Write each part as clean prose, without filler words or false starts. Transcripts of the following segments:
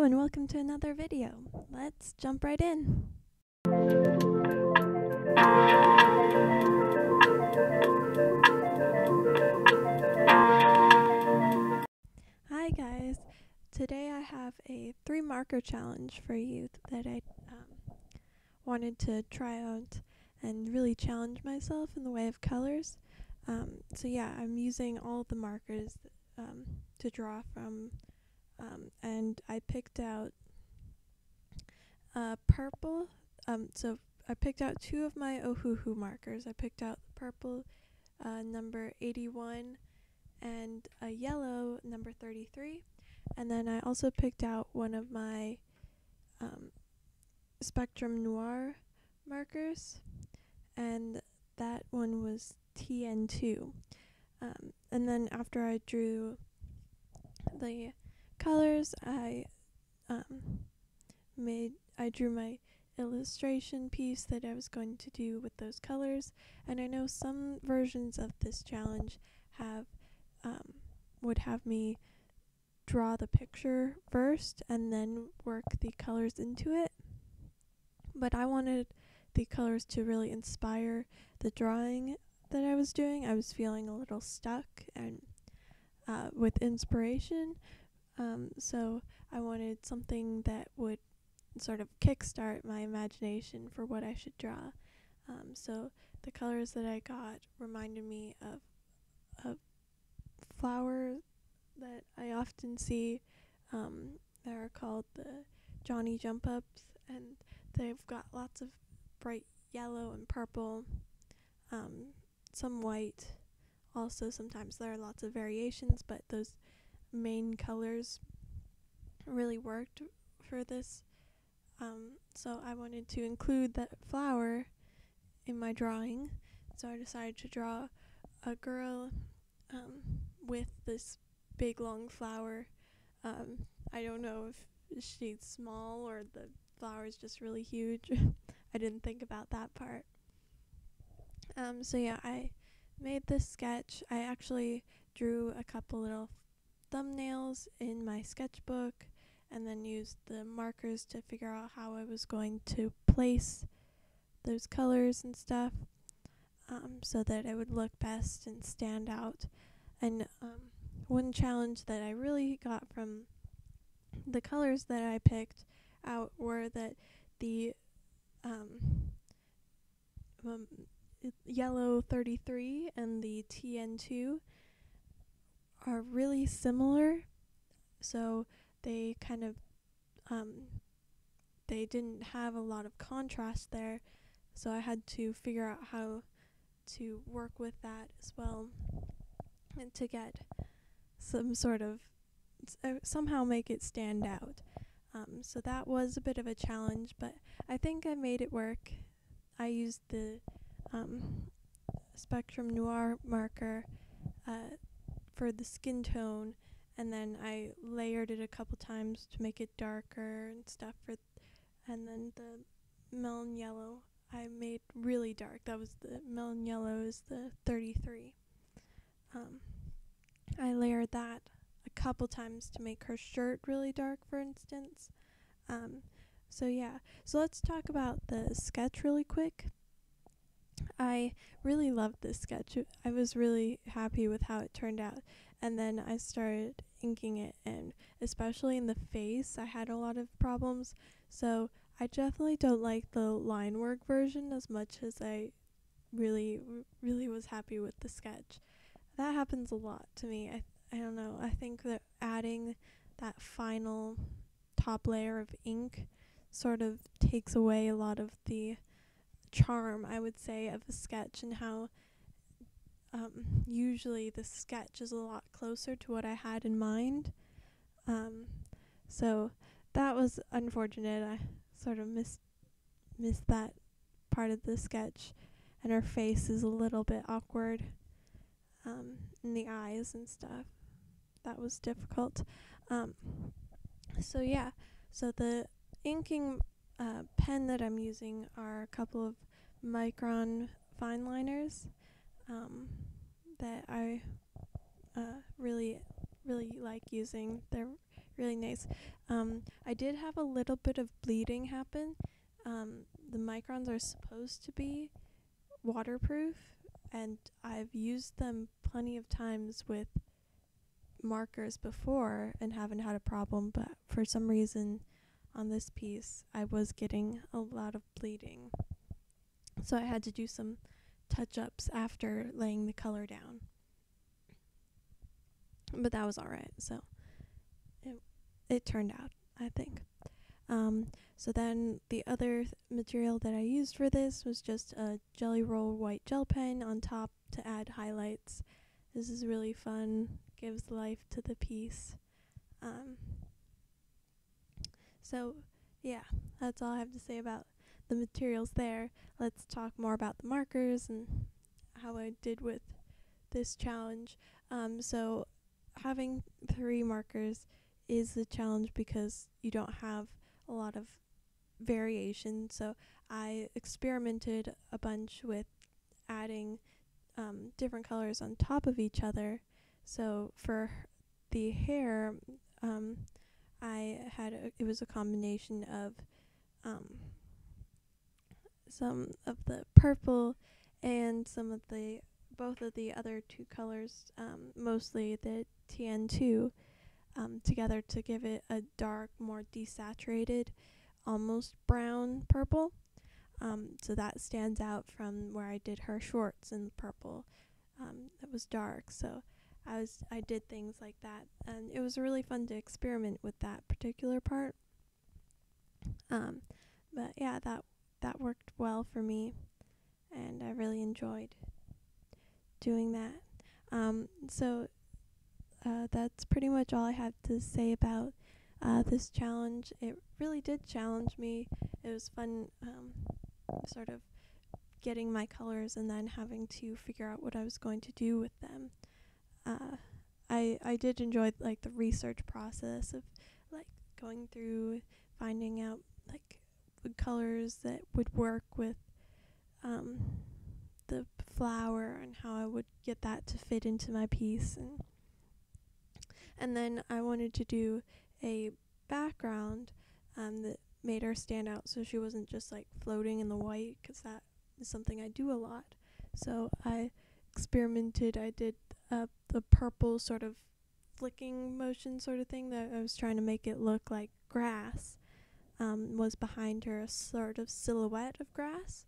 and welcome to another video. Let's jump right in. Hi guys, today I have a 3 marker challenge for you that I wanted to try out and really challenge myself in the way of colors. So yeah, I'm using all of the markers to draw from, and I picked out purple. So I picked out 2 of my Ohuhu markers. I picked out purple number 81 and a yellow number 33, and then I also picked out one of my Specrum Noir markers, and that one was TN2. And then after I drew the colors, I drew my illustration piece that I was going to do with those colors. And I know some versions of this challenge would have me draw the picture first and then work the colors into it, but I wanted the colors to really inspire the drawing that I was doing. I was feeling a little stuck and with inspiration, so I wanted something that would sort of kickstart my imagination for what I should draw. So the colors that I got reminded me of a flower that I often see that are called the Johnny Jump Ups, and they've got lots of bright yellow and purple, some white. Also, sometimes there are lots of variations, but those main colors really worked for this. So I wanted to include that flower in my drawing, so I decided to draw a girl with this big long flower. I don't know if she's small or the flower is just really huge. I didn't think about that part. So yeah, I made this sketch. I actually drew a couple little thumbnails in my sketchbook and then used the markers to figure out how I was going to place those colors and stuff, so that it would look best and stand out. And one challenge that I really got from the colors that I picked out were that the yellow 33 and the TN2 are really similar, so they kind of they didn't have a lot of contrast there, so I had to figure out how to work with that as well and to get some sort of somehow make it stand out. So that was a bit of a challenge, but I think I made it work. I used the Specrum Noir marker for the skin tone, and then I layered it a couple times to make it darker and stuff. And then the melon yellow I made really dark. That was the melon yellow is the 33. I layered that a couple times to make her shirt really dark, for instance. So yeah, so let's talk about the sketch really quick. I really loved this sketch. I was really happy with how it turned out, and then I started inking it, and especially in the face I had a lot of problems, so I definitely don't like the line work version as much as I really was happy with the sketch. That happens a lot to me. I don't know, I think that adding that final top layer of ink sort of takes away a lot of the charm, I would say, of a sketch, and how usually the sketch is a lot closer to what I had in mind. So that was unfortunate. I sort of missed that part of the sketch, and her face is a little bit awkward, in the eyes and stuff. That was difficult. So yeah, so the inking pen that I'm using are a couple of Micron Fineliners that I really like using. They're really nice. I did have a little bit of bleeding happen. The microns are supposed to be waterproof, and I've used them plenty of times with markers before and haven't had a problem, but for some reason on this piece I was getting a lot of bleeding. So I had to do some touch-ups after laying the color down. But that was alright, so it turned out, I think. So then the other material that I used for this was just a Jelly Roll white gel pen on top to add highlights. This is really fun, gives life to the piece. So yeah, that's all I have to say about the materials there. Let's talk more about the markers and how I did with this challenge. So having 3 markers is a challenge because you don't have a lot of variation. So I experimented a bunch with adding different colors on top of each other. So for the hair, it was a combination of some of the purple and both of the other 2 colors, mostly the TN2, together to give it a dark, more desaturated, almost brown purple. So that stands out from where I did her shorts in purple. That was dark, so I did things like that, and it was really fun to experiment with that particular part. But yeah, that worked well for me, and I really enjoyed doing that. So that's pretty much all I have to say about this challenge. It really did challenge me. It was fun, sort of getting my colors and then having to figure out what I was going to do with them. I did enjoy like the research process of like going through, finding out like the colors that would work with the flower and how I would get that to fit into my piece, and then I wanted to do a background that made her stand out, so she wasn't just like floating in the white, because that is something I do a lot. So I experimented. I did the purple sort of flicking motion sort of thing that I was trying to make it look like grass. Was behind her a sort of silhouette of grass.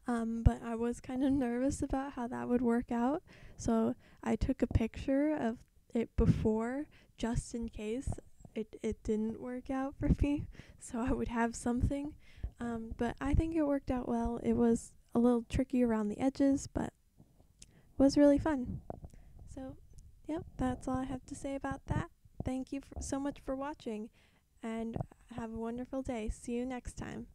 But I was kind of nervous about how that would work out, so I took a picture of it before, just in case it didn't work out for me, so I would have something. But I think it worked out well. It was a little tricky around the edges, but was really fun. So, yep, that's all I have to say about that. Thank you so much for watching, and have a wonderful day. See you next time.